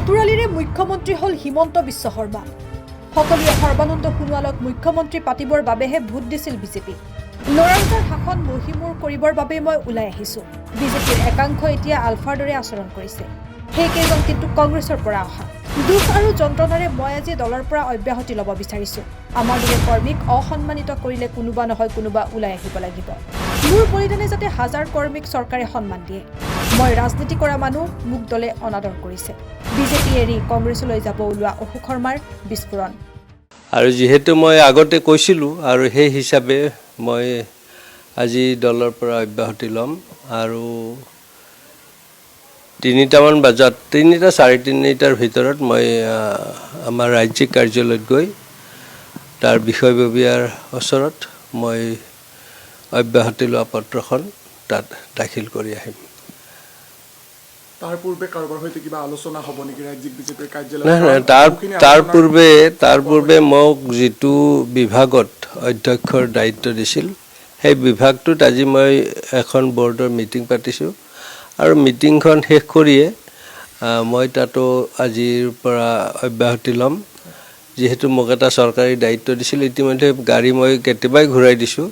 চতুৰালীৰে মুখ্যমন্ত্ৰী হল হিমন্ত বিশ্ব শৰ্মা। সকলোৱে সৰ্বানন্দ সোণোৱালক মুখ্যমন্ত্ৰী পাতিবৰ বাবেহে ভোট দিছিল বিজেপি। লৰাজৰ শাসন মহিমূৰ কৰিবৰ বাবে মই ওলাই আহিছো। বিজেপিৰ একাংশ এতিয়া আলফাৰ দৰে আচৰণ কৰিছে। সেইকেইজন কিন্তু কংগ্ৰেছৰ পৰা অহা। দুখ আৰু যন্ত্ৰণাৰে মই আজি দলৰ পৰা অব্যাহতি ল'ব বিচাৰিছো। আমাৰ দৰে কৰ্মীক অসন্মানিত কৰিলে কোনোবা নহয় কোনোবা ওলাই আহিব লাগিব। মোৰ বলিদানে যাতে হাজাৰ কৰ্মীক চৰকাৰে সন্মান দিয়ে। মই ৰাজনীতি কৰা মানুহ, মোক দলে অনাদৰ কৰিছে। বিজেপি এৰি কংগ্ৰেছলৈ যাব ওলোৱা অশোক শৰ্মাৰ বিস্ফোৰণ। আৰু যেহেতু মই আগতে কৈছিলোঁ আৰু সেই হিচাপে মই আজি দলৰ পৰা অব্যাহতি ল'ম আৰু 3টামান বজাত 3টা 3:30টাৰ ভিতৰত মই আমাৰ ৰাজ্যিক কাৰ্যালয়ত গৈ তাৰ বিষয়ববীয়াৰ ওচৰত মই অব্যাহতি লোৱা পত্ৰখন তাত দাখিল কৰি আহিম। তাৰ পূৰ্বে কাৰোবাৰ সৈতে কিবা আলোচনা হ'ব নেকি ৰাজ্যিক বিজেপিৰ কাৰ্যালয়ত? নাই, তাৰ পূৰ্বে মোক যিটো বিভাগত অধ্যক্ষৰ দায়িত্ব দিছিল সেই বিভাগটোত আজি মই এখন বৰ্ডৰ মিটিং পাতিছোঁ আৰু মিটিংখন শেষ কৰিয়ে মই তাতো আজিৰ পৰা অব্যাহতি ল'ম। যিহেতু মোক এটা চৰকাৰী দায়িত্ব দিছিল, ইতিমধ্যে গাড়ী মই কেতিয়াবাই ঘূৰাই দিছোঁ,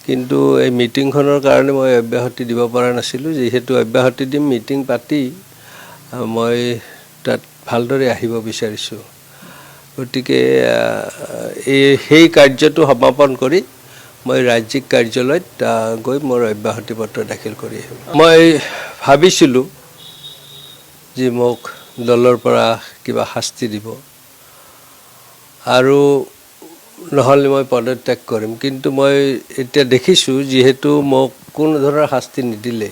কিন্তু এই মিটিংখনৰ কাৰণে মই অব্যাহতি দিব পৰা নাছিলোঁ। যিহেতু অব্যাহতি দিম, মিটিং পাতি মই তাত ভালদৰে আহিব বিচাৰিছোঁ। গতিকে সেই কাৰ্যটো সমাপন কৰি মই ৰাজ্যিক কাৰ্যালয়ত গৈ মোৰ অব্যাহতি পত্ৰ দাখিল কৰি আহিম। মই ভাবিছিলোঁ যে মোক দলৰ পৰা কিবা শাস্তি দিব আৰু নহ'লে মই পদত্যাগ কৰিম, কিন্তু মই এতিয়া দেখিছোঁ যিহেতু মোক কোনো ধৰণৰ শাস্তি নিদিলে,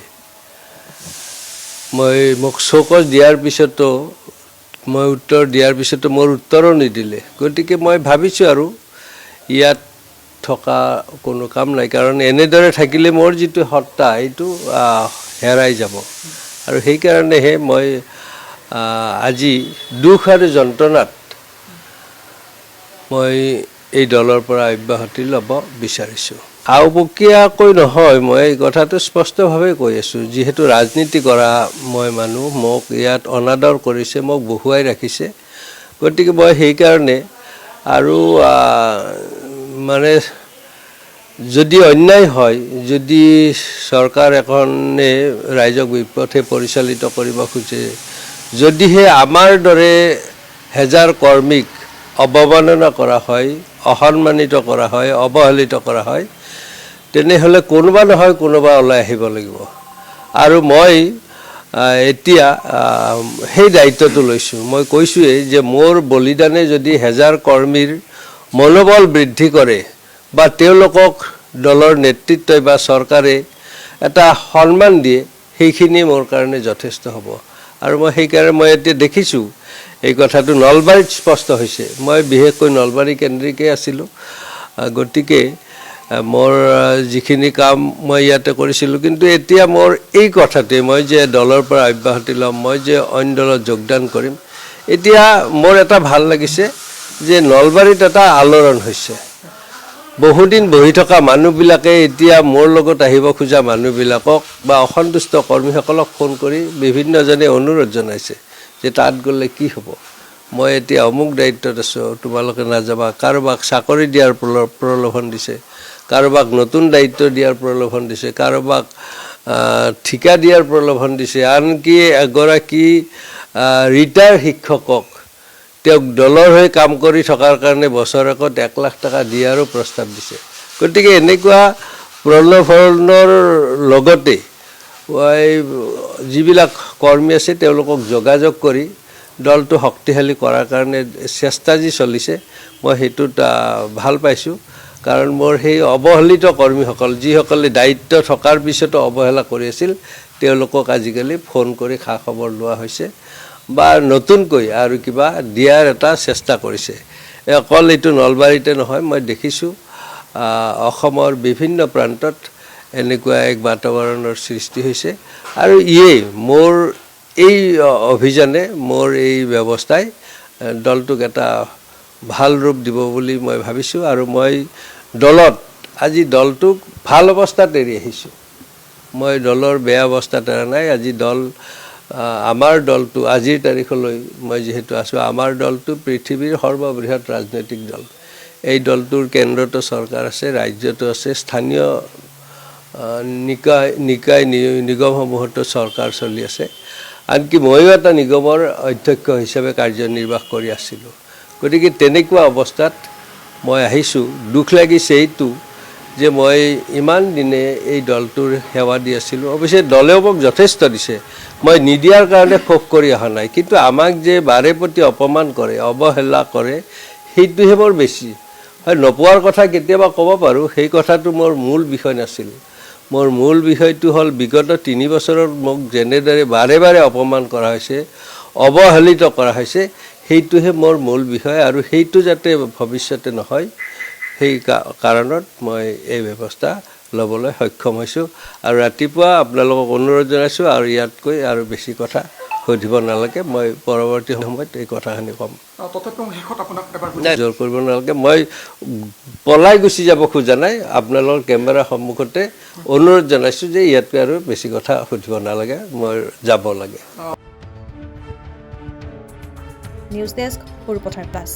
মোক চৌকছ দিয়াৰ পিছতো মই উত্তৰ দিয়াৰ পিছতো মোৰ উত্তৰো নিদিলে। গতিকে মই ভাবিছোঁ আৰু ইয়াত থকা কোনো কাম নাই, কাৰণ এনেদৰে থাকিলে মোৰ যিটো সত্তা এইটো হেৰাই যাব আৰু সেইকাৰণেহে মই আজি দুখ আৰু যন্ত্ৰণাত মই এই দলৰ পৰা অব্যাহতি ল'ব বিচাৰিছোঁ। আওপকীয়াকৈ নহয়, মই এই কথাটো স্পষ্টভাৱে কৈ আছোঁ। যিহেতু ৰাজনীতি কৰা মই মানুহ, মোক ইয়াত অনাদৰ কৰিছে, মোক বহুৱাই ৰাখিছে। গতিকে মই সেইকাৰণে আৰু মানে যদি অন্যায় হয়, যদি চৰকাৰ এখনে ৰাইজক বিপথে পৰিচালিত কৰিব খোজে, যদিহে আমাৰ দৰে হেজাৰ কৰ্মীক অৱমাননা কৰা হয়, অসন্মানিত কৰা হয়, অৱহেলিত কৰা হয়, তেনেহ'লে কোনোবা নহয় কোনোবা ওলাই আহিব লাগিব। আৰু মই এতিয়া সেই দায়িত্বটো লৈছোঁ। মই কৈছোঁৱেই যে মোৰ বলিদানে যদি হেজাৰ কৰ্মীৰ মনোবল বৃদ্ধি কৰে বা তেওঁলোকক দলৰ নেতৃত্বই বা চৰকাৰে এটা সন্মান দিয়ে, সেইখিনি মোৰ কাৰণে যথেষ্ট হ'ব। আৰু মই সেইকাৰণে মই এতিয়া দেখিছোঁ এই কথাটো নলবাৰীত স্পষ্ট হৈছে। মই বিশেষকৈ নলবাৰী কেন্দ্ৰিকে আছিলোঁ। গতিকে মোৰ যিখিনি কাম মই ইয়াতে কৰিছিলোঁ, কিন্তু এতিয়া মোৰ এই কথাটোৱে, মই যে দলৰ পৰা অব্যাহতি ল'ম, মই যে অইন দলত যোগদান কৰিম, এতিয়া মোৰ এটা ভাল লাগিছে যে নলবাৰীত এটা আলোড়ন হৈছে। বহুদিন বহি থকা মানুহবিলাকে এতিয়া মোৰ লগত আহিব খোজা মানুহবিলাকক বা অসন্তুষ্ট কৰ্মীসকলক ফোন কৰি বিভিন্নজনে অনুৰোধ জনাইছে যে তাত গ'লে কি হ'ব, মই এতিয়া অমুক দায়িত্বত আছোঁ, তোমালোকে নাযাবা। কাৰোবাক চাকৰি দিয়াৰ প্ৰলোভন দিছে, কাৰোবাক নতুন দায়িত্ব দিয়াৰ প্ৰলোভন দিছে, কাৰোবাক ঠিকা দিয়াৰ প্ৰলোভন দিছে, আনকি এগৰাকী ৰিটায়াৰ্ড শিক্ষকক তেওঁক দলৰ হৈ কাম কৰি থকাৰ কাৰণে বছৰেকত 1 লাখ টকা দিয়াৰো প্ৰস্তাৱ দিছে। গতিকে এনেকুৱা প্ৰলোভনৰ লগতে যিবিলাক কৰ্মী আছে তেওঁলোকক যোগাযোগ কৰি দলটো শক্তিশালী কৰাৰ কাৰণে চেষ্টা যি চলিছে, মই সেইটোত ভাল পাইছোঁ। কাৰণ মোৰ সেই অৱহেলিত কৰ্মীসকল, যিসকলে দায়িত্ব থকাৰ পিছতো অৱহেলা কৰি আছিল, তেওঁলোকক আজিকালি ফোন কৰি খা খবৰ লোৱা হৈছে বা নতুনকৈ আৰু কিবা দিয়াৰ এটা চেষ্টা কৰিছে। অকল এইটো নলবাৰীতে নহয়, মই দেখিছোঁ অসমৰ বিভিন্ন প্ৰান্তত এনেকুৱা এক বাতাবৰণৰ সৃষ্টি হৈছে। আৰু ইয়েই মোৰ এই অভিযানে, মোৰ এই ব্যৱস্থাই দলটোক এটা ভাল ৰূপ দিব বুলি মই ভাবিছোঁ। আৰু মই আজি দলটোক ভাল অৱস্থাত এৰি আহিছোঁ। মই দলৰ বেয়া অৱস্থাত এৰা নাই। আজি দল আমাৰ দলটো আজিৰ তাৰিখলৈ মই যিহেতু আছোঁ আমাৰ দলটো পৃথিৱীৰ সৰ্ববৃহৎ ৰাজনৈতিক দল এই দলটোৰ কেন্দ্ৰতো চৰকাৰ আছে ৰাজ্যতো আছে স্থানীয় নিকায় নিগমসমূহতো চৰকাৰ চলি আছে আনকি ময়ো এটা নিগমৰ অধ্যক্ষ হিচাপে কাৰ্যনিৰ্বাহ কৰি আছিলোঁ গতিকে তেনেকুৱা অৱস্থাত মই আহিছোঁ দুখ লাগিছে এইটো যে মই ইমান দিনে এই দলটোৰ সেৱা দি আছিলোঁ অৱশ্যে দলেও মোক যথেষ্ট দিছে মই নিদিয়াৰ কাৰণে ক্ষোভ কৰি অহা নাই কিন্তু আমাক যে বাৰে প্ৰতি অপমান কৰে অৱহেলা কৰে সেইটোহে মোৰ বেছি হয় নোপোৱাৰ কথা কেতিয়াবা ক'ব পাৰোঁ সেই কথাটো মোৰ মূল বিষয় নাছিল মোৰ মূল বিষয়টো হ'ল বিগত 3 বছৰত মোক যেনেদৰে বাৰে বাৰে অপমান কৰা হৈছে অৱহেলিত কৰা হৈছে সেইটোহে মোৰ মূল বিষয় আৰু সেইটো যাতে ভৱিষ্যতে নহয় সেই কাৰণত মই এই ব্যৱস্থা ল'বলৈ সক্ষম হৈছোঁ আৰু ৰাতিপুৱা আপোনালোকক অনুৰোধ জনাইছোঁ আৰু ইয়াতকৈ আৰু বেছি কথা সুধিব নালাগে মই পৰৱৰ্তী সময়ত এই কথাখিনি ক'ম তথাপিও শেষত আপোনাক এবাৰ নাই জোৰ কৰিব নালাগে মই পলাই গুচি যাব খোজা নাই আপোনালোকৰ কেমেৰাৰ সন্মুখতে অনুৰোধ জনাইছোঁ যে ইয়াতকৈ আৰু বেছি কথা সুধিব নালাগে মই যাব লাগে নিউজ ডেস্ক সৰুপথাৰ প্লাছ